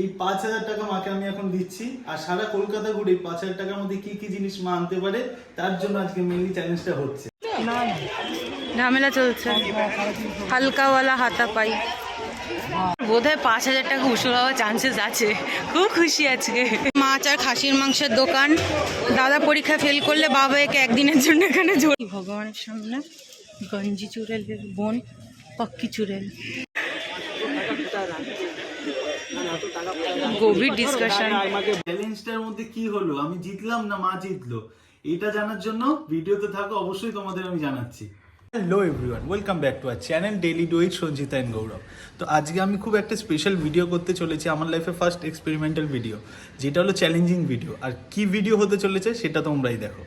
এই 5,000 টাকা মাকে আমি এখন দিচ্ছি, আর সারা কলকাতা ঘুরে এই 5,000 টাকার মধ্যে কি কি জিনিস মা আনতে পারে তার জন্য আজকে মেনলি চ্যালেঞ্জটা হচ্ছে। ঝামেলা চলছে, হালকাওয়ালা হাতা পাই। বোধহয় 5,000 টাকা উসুল হওয়ার চান্সেস আছে। খুব খুশি আজকে। মাছ আর খাসির মাংসের দোকান। দাদা পরীক্ষা ফেল করলে বাবা একে একদিনের জন্য এখানে জোর। ভগবানের সামনে গঞ্জি চুড়েলের বোন পক্কি চুড়েল। গভীর ডিসকাশন। চ্যালেঞ্জটার মধ্যে কি হলো, আমি জিতলাম না মা জিতলো, এটা জানার জন্য ভিডিওতে থাকো, অবশ্যই তোমাদের আমি জানাচ্ছি। Hello everyone, welcome back to our channel daily do with Sanjita and Gaurav. তো আজকে আমি খুব একটা স্পেশাল ভিডিও করতে চলেছি, আমার লাইফে ফার্স্ট এক্সপেরিমেন্টাল ভিডিও, যেটা হলো চ্যালেঞ্জিং ভিডিও। আর কি ভিডিও হতে চলেছে সেটা তোমরাই দেখো।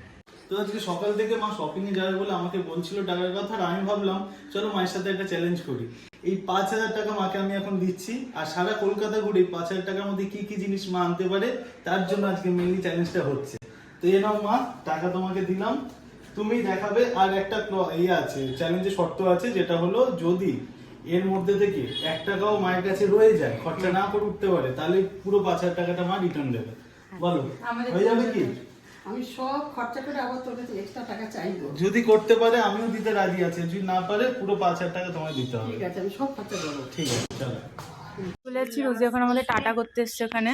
তো আজকে সকাল থেকে মা শপিং এ যাবে বলে আমাকে বলছিল টাকার কথা, আর আমি ভাবলাম চলো মায়ের সাথে একটা চ্যালেঞ্জ করি। এই 5,000 টাকা মাকে আমি এখন দিচ্ছি, আর সারা কলকাতা ঘুরে এই 5,000 টাকার মধ্যে কি কি জিনিস মা আনতে পারে তার জন্য আজকে মেনলি চ্যালেঞ্জটা হচ্ছে। তো এ নাও মা, টাকা তোমাকে দিলাম, তুমি দেখাবে। আর একটা আছে, চ্যালেঞ্জের শর্ত আছে, যেটা হলো যদি এর মধ্যে থেকে 1 টাকাও মায়ের কাছে রয়ে যায়, খরচা না করে উঠতে পারে, তাহলে পুরো 5,000 টাকাটা মা রিটার্ন দেবে। বলো হয়ে যাবে কি? আমি সব খরচা করে আবার তোর কাছে এক্সট্রা টাকা চাইবো। যদি করতে পারে আমিও দিতে রাজি আছি, যদি না পারে পুরো 5,000 টাকা তোমায় দিতে হবে। ঠিক আছে, আমি সব খরচা করবো। ঠিক আছে, চলো। চলে যাচ্ছি। রোজু এখন আমাদের টাটা করতে এসছে ওখানে।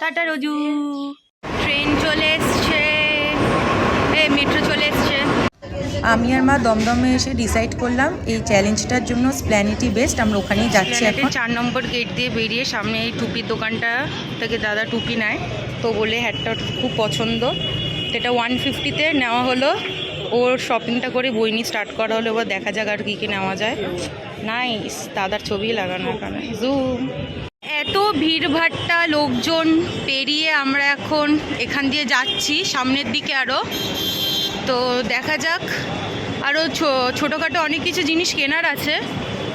টাটা রোজু। ট্রেন চলে এসছে, মেট্রো চলে এসছে। আমি আর মা দমদমে এসে ডিসাইড করলাম এই চ্যালেঞ্জটার জন্য স্প্ল্যানেটি বেস্ট, আমরা ওখানেই যাচ্ছি এখন। 4 নম্বর গেট দিয়ে বেরিয়ে সামনে এই টুপির দোকানটা থেকে দাদা টুপি নেয়, তো বলে হ্যাটটা খুব পছন্দ। এটা 150-তে নেওয়া হলো। ওর শপিংটা করে বই নিয়ে স্টার্ট করা হলো। এবার দেখা যাক আর কী কী নেওয়া যায়। নাইস, দাদার ছবি লাগানো এখানে, জুম। এত ভিড়ভাট্টা লোকজন পেরিয়ে আমরা এখন এখান দিয়ে যাচ্ছি সামনের দিকে আরও। তো দেখা যাক, আরও ছোটোখাটো অনেক কিছু জিনিস কেনার আছে।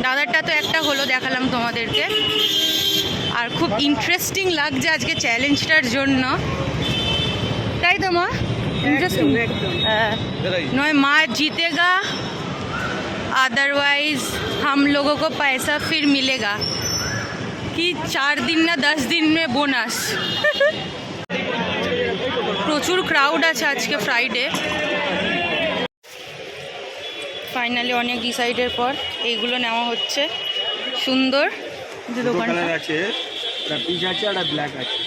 দাদারটা তো একটা হলো, দেখালাম তোমাদেরকে। আর খুব ইন্টারেস্টিং লাগছে আজকে চ্যালেঞ্জটার জন্য, তাই তো মা? ইন্টারেস্টিং নয়, মা जीतेगा अदरवाइज हम लोगों को पैसा फिर मिलेगा कि 4 दिन না 10 दिन में বোনাস। প্রচুর ক্রাউড আছে আজকে ফ্রাইডে। ফাইনালি অনেক ডিসাইডের পর এইগুলো নেওয়া হচ্ছে। সুন্দর যে দোকানটা আছে, একটা পিচ আছে আর ব্ল্যাক আছে।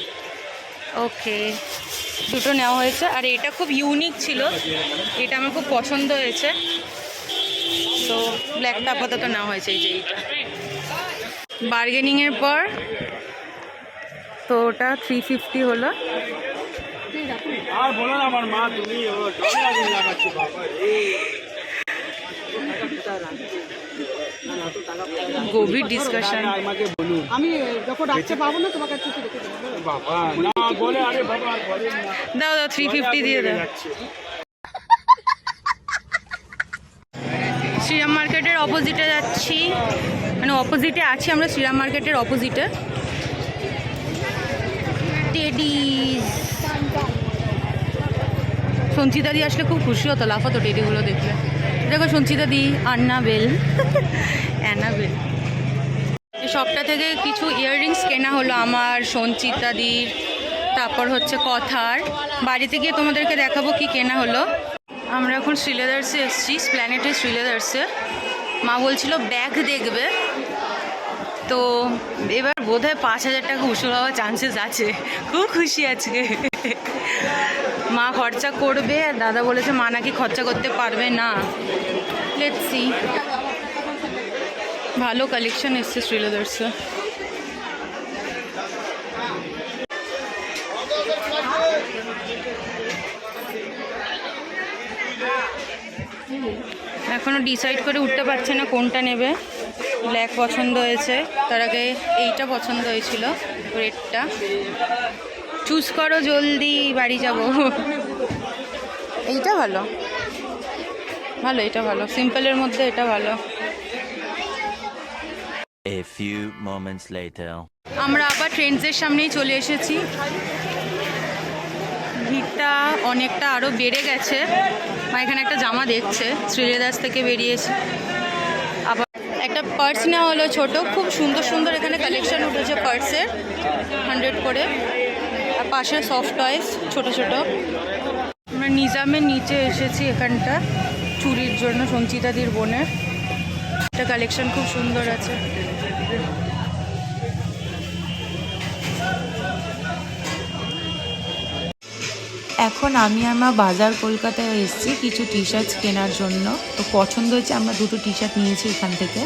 ওকে, দুটো নেওয়া হয়েছে। আর এটা খুব ইউনিক ছিল, এটা আমার খুব পছন্দ হয়েছে, তো ব্ল্যাকটা আপাতত নেওয়া হয়েছে। এই যে এইটা বার্গেনিংয়ের পর তো ওটা 350 হলো। আর বলো না আমার মা, তুমি লাগাচ্ছো বাবা রে। গভীর ডিসকাশন। আমাকে বলুন, আমি যখন রাখতে পাবো না তোমার কাছে রেখে দেবো। বাবা না বলে, আরে বাবা আর বলেন না। দাও দাও, 350 দিয়ে দাও। শ্রীরাম মার্কেটের অপোজিটে যাচ্ছি, মানে অপোজিটে আছি আমরা, শ্রীরাম মার্কেটের অপোজিটে। টেডিজ, সঞ্চিতা দি আসলে খুব খুশি হতো, লাফাতো টেডিগুলো দেখলে। দেখো সঞ্চিতা দি, আন্নাবেল, অ্যানাবেল। এই শপটা থেকে কিছু ইয়াররিংস কেনা হলো আমার, সঞ্চিতা দির, তারপর হচ্ছে কথার। বাড়িতে গিয়ে তোমাদেরকে দেখাবো কি কেনা হলো। আমরা এখন শ্রীলেদার্সে এসেছি, স্প্ল্যানেটের শ্রীলেদার্সে। মা বলছিল ব্যাগ দেখবে, তো এবার বোধহয় 5,000 টাকা উসুল হওয়ার চান্সেস আছে। খুব খুশি আজকে। মা খরচা করবে, আর দাদা বলেছে মা নাকি খরচা করতে পারবে না। Let's see. ভালো কালেকশন এসছে শ্রীলেদার্সে। এখনও ডিসাইড করে উঠতে পারছে না কোনটা নেবে। ব্ল্যাক পছন্দ হয়েছে, তার আগে এইটা পছন্দ হয়েছিল, রেডটা। চুজ করো জলদি, বাড়ি যাব। এইটা ভালো, ভালো, এটা ভালো, সিম্পলের মধ্যে এটা ভালো। A few moments later. আমরা আবার ট্রেন্ডসের সামনেই চলে এসেছি। ভিড়টা অনেকটা আরও বেড়ে গেছে। এখানে একটা জামা দেখছে, শ্রীলেদার্স থেকে বেরিয়েছে। আবার একটা পার্স নেওয়া হলো ছোট, খুব সুন্দর সুন্দর এখানে কালেকশন উঠেছে পার্সের, 100 করে। আর পাশে সফট টয়েস ছোট ছোট। আমরা নিজামের নিচে এসেছি, এখানটা চুরির জন্য সঞ্চিতাদির বোনের একটা কালেকশন খুব সুন্দর আছে। এখন আমি আর মা বাজার কলকাতায় এসেছি কিছু টি শার্টস কেনার জন্য। তো পছন্দ হয়েছে, আমরা দুটো টি শার্ট নিয়েছি এখান থেকে।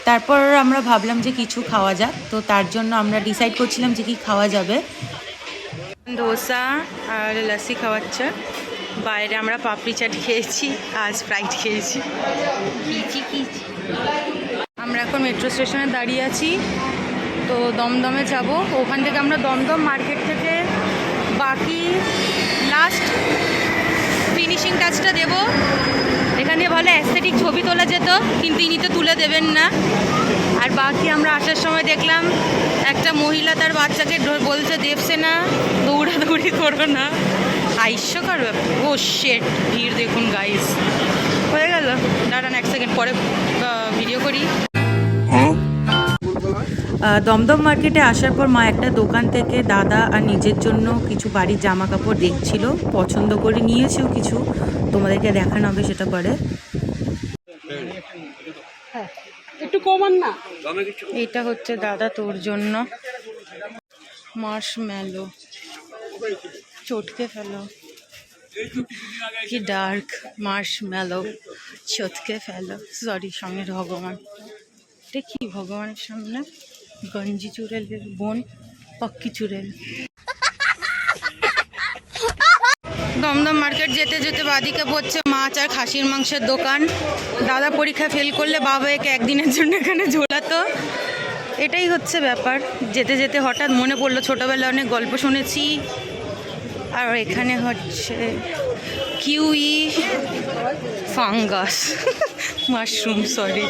তারপর আমরা ভাবলাম যে কিছু খাওয়া যাক, তো তার জন্য আমরা ডিসাইড করছিলাম যে কি খাওয়া যাবে। ধোসা আর লস্যি খাওয়াচ্ছে। বাইরে আমরা পাপড়ি চাট খেয়েছি, আজ ফ্রাইড খেয়েছি। আমরা এখন মেট্রো স্টেশনে দাঁড়িয়ে আছি, তো দমদমে যাব। ওখান থেকে আমরা দমদম মার্কেট থেকে বাকি লাস্ট ফিনিশিং টাচটা দেব। এখানে ভালো অ্যাস্থেটিক ছবি তোলা যেত, কিন্তু ইনি তো তুলে দেবেন না। আর বাকি আমরা আসার সময় দেখলাম একটা মহিলা তার বাচ্চাকে বলছে দেবসেনা দৌড়াদৌড়ি করো না, হাস্যকর ব্যাপার। ও শেট, ভিড় দেখুন গাইস। হয়ে গেল, দাঁড়ান এক সেকেন্ড, পরে ভিডিও করি। দমদম মার্কেটে আসার পর মা একটা দোকান থেকে দাদা আর নিজের জন্য কিছু বাড়ির জামা কাপড় দেখছিল, পছন্দ করে নিয়েছেও কিছু, তোমাদেরকে দেখানো হবে সেটা পরে। একটু কমান না। এটা হচ্ছে দাদা তোর জন্য মার্শম্যালো, চটকে ফেলো। কি ডার্ক মার্শম্যালো, চটকে ফেলো। সরি, সামনে ভগবান। এটা কি ভগবানের সামনে? গঞ্জি চুড়েলের বোন, পক্কি চুড়েল। দমদম মার্কেট যেতে যেতে বাদিকে পড়ছে মাছ আর খাসির মাংসের দোকান। দাদা পরীক্ষা ফেল করলে বাবা একে একদিনের জন্য এখানে ঝোলাতো। এটাই হচ্ছে ব্যাপার। যেতে যেতে হঠাৎ মনে পড়লো ছোটোবেলায় অনেক গল্প শুনেছি। আর এখানে হচ্ছে kiwi fungus, mushroom, sorry,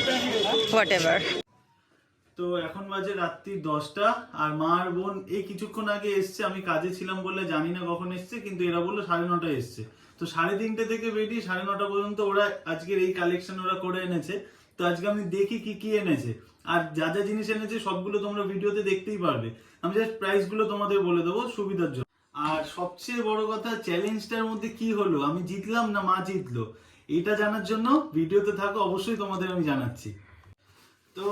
what ever. তো এখন বাজে রাত্রি 10টা, আর মা আর বোন এই কিছুক্ষণ আগে এসছে। আমি কাজে ছিলাম বলে জানি না কখন এসছে, কিন্তু এরা বললো 9:30 এসছে। তো 3:30 থেকে বেরিয়ে 9:30 পর্যন্ত ওরা আজকের এই কালেকশন ওরা করে এনেছে। তো আজকে আমি দেখি কি কি এনেছে, আর যা যা জিনিস এনেছে সবগুলো তোমরা ভিডিওতে দেখতেই পারবে। আমি জাস্ট প্রাইস গুলো তোমাদের বলে দেবো সুবিধার জন্য। আর সবচেয়ে বড় কথা, চ্যালেঞ্জটার মধ্যে কি হলো, আমি জিতলাম না মা জিতলো, এটা জানার জন্য ভিডিওতে থাকো, অবশ্যই তোমাদের আমি জানাচ্ছি। তো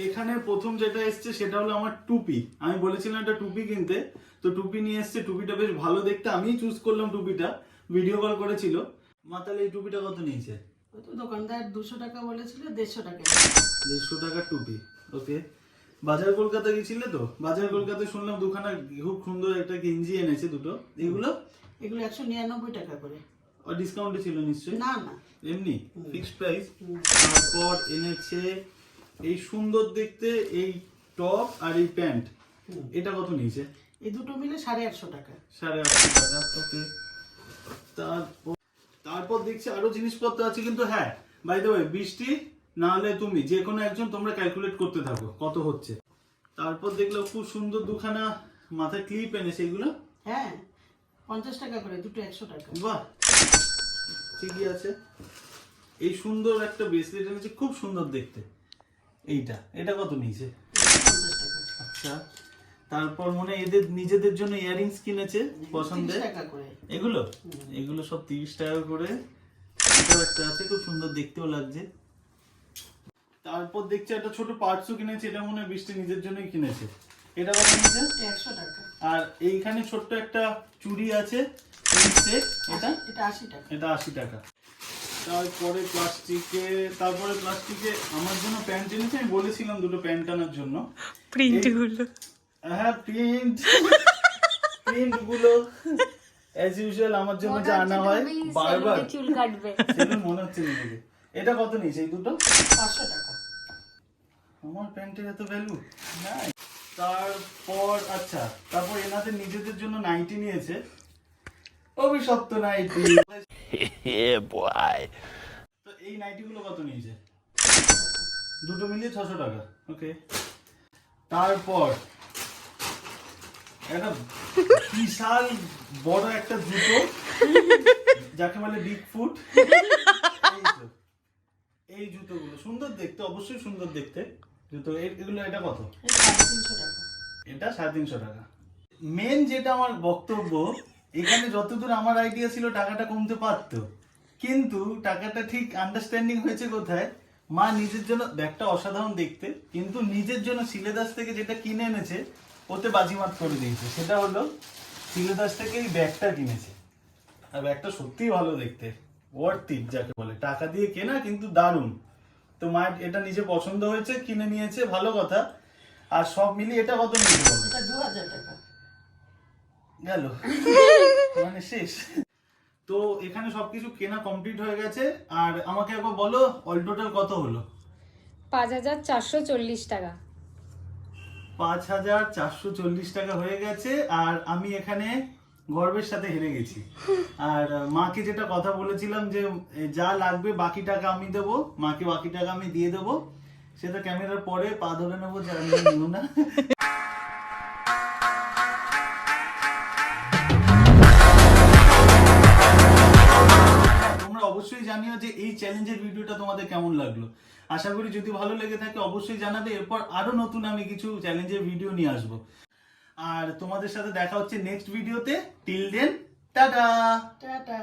এখানে প্রথম যেটা এসছে সেটা হলো আমার টুপি। আমি বলেছিলাম একটা টুপি কিনতে, তো টুপি নিয়ে এসছে। টুপিটা বেশ ভালো দেখতে, আমিই চুজ করলাম টুপিটা, ভিডিও কল করেছিল। মা তাহলে এই টুপিটা কত নিয়েছে? দোকানদার 200 টাকা বলেছিল, 150 টাকা। 150 টাকার টুপি, ওকে। বাজার কলকাতা গেছিলে তো? বাজার কলকাতায় শুনলাম দুখানা খুব সুন্দর একটা গেঞ্জি এনেছে, দুটো। এগুলো 199 টাকা করে। আর ডিসকাউন্টে ছিল নিশ্চয়ই? না না, এমনি ফিক্সড প্রাইস। তারপর এনেছে এই সুন্দর দেখতে এই টপ আর এই প্যান্ট। এটা কত নিয়েছে? এই দুটো মিলে 850 টাকা। 850 টাকা, ওকে। তারপর দেখছি আরো জিনিসপত্র আছে, কিন্তু হ্যাঁ বাই দ্য ওয়ে, বৃষ্টি না হলে তুমি যে কোনো একজন তোমরা ক্যালকুলেট করতে থাকো কত হচ্ছে। তারপর দেখলাম খুব সুন্দর দুখানা মাথায় ক্লিপ এনেছে। এগুলো হ্যাঁ 50 টাকা করে, দুটো 100 টাকা। বাহ, ঠিকই আছে। এই সুন্দর একটা ব্রেসলেট এনেছে, খুব সুন্দর দেখতে। এটা কত নিয়েছে? 50 টাকা। আচ্ছা, তারপর মনে হয় এদের নিজেদের জন্য ইয়াররিংস কিনেছে পছন্দের। 30 টাকা করে এগুলো সব 30 টাকা করে। এটাও একটা আছে, খুব সুন্দর দেখতেও লাগছে। তারপর দেখছি একটা ছোট পার্টসও কিনেছে, এটা মনে হয় বৃষ্টি নিজের জন্যই কিনেছে। এটা কত নিয়েছে? 100 টাকা। আর এইখানে ছোট্ট একটা চুড়ি আছে, এটা 80 টাকা। এটা 80 টাকা। তারপরে প্লাস্টিকে আমার জন্য প্যান্ট এনেছে। আমি বলেছিলাম দুটো প্যান্ট আনার জন্য। প্রিন্টগুলো, হ্যাঁ প্রিন্ট গুলো অ্যাজ ইউজুয়াল আমার জন্য যা আনা হয় বারবার চুল কাটবে, সেটা মনে হচ্ছে নিজেকে। এটা কত নিয়েছে এই দুটো? 500 টাকা। আমার প্যান্টের এত ভ্যালু নাই। তারপর এনাদের নিজেদের জন্য নাইটি নিয়েছে, অভিশপ্ত নাইটি। Yeah, boy. তো এই নাইটি গুলো কত নিয়েছে? দুটো মিলিয়ে 600 টাকা, ওকে। তারপর একটা বিশাল বড় একটা জুতো, যাকে বলে বিগ ফুট। এই জুতোগুলো সুন্দর দেখতে, অবশ্যই সুন্দর দেখতে জুতো। এগুলো এটা কত? এটা 350 টাকা। এটা 350 টাকা। মেন যেটা আমার বক্তব্য, এখানে যতদূর আমার আইডিয়া ছিল টাকাটা কমতে পারতো, কিন্তু টাকাটা ঠিক আন্ডারস্ট্যান্ডিং হয়েছে কোথায়, মা নিজের জন্য ব্যাগটা অসাধারণ দেখতে, কিন্তু নিজের জন্য সিলেদাস থেকে যেটা কিনে এনেছে ওতে বাজিমাত করে দিয়েছে। সেটা হলো সিলেদাস থেকে এই ব্যাগটা কিনেছে, আর ব্যাগটা সত্যিই ভালো দেখতে, ওয়ার্থ ইট যাকে বলে, টাকা দিয়ে কেনা কিন্তু দারুণ। তো মায়ের এটা নিজে পছন্দ হয়েছে, কিনে নিয়েছে, ভালো কথা। আর সব মিলিয়ে এটা কত নিয়ে বলো? এটা 2000 টাকা। গেল মানে শেষ। তো এখানে সবকিছু কেনা কমপ্লিট হয়ে গেছে। আর আমাকে একবার বলো অল টোটাল কত হলো? 5440 টাকা। 5440 টাকা হয়ে গেছে। আর আমি এখানে গর্বের সাথে হেরে গেছি। আর মাকে যেটা কথা বলেছিলাম যে যা লাগবে বাকি টাকা আমি দেবো, মাকে বাকি টাকা আমি দিয়ে দেবো, সেটা ক্যামেরার পরে পা ধরে নেবো, যা নিও না। তোমরা অবশ্যই জানিও যে এই চ্যালেঞ্জের ভিডিওটা তোমাদের কেমন লাগলো। আশা করি যদি ভালো লেগে থাকে অবশ্যই জানাবে। এরপর আরো নতুন আমি কিছু চ্যালেঞ্জের ভিডিও নিয়ে আসবো। আর তোমাদের সাথে দেখা হচ্ছে নেক্সট ভিডিওতে। Till then tata. টাটা।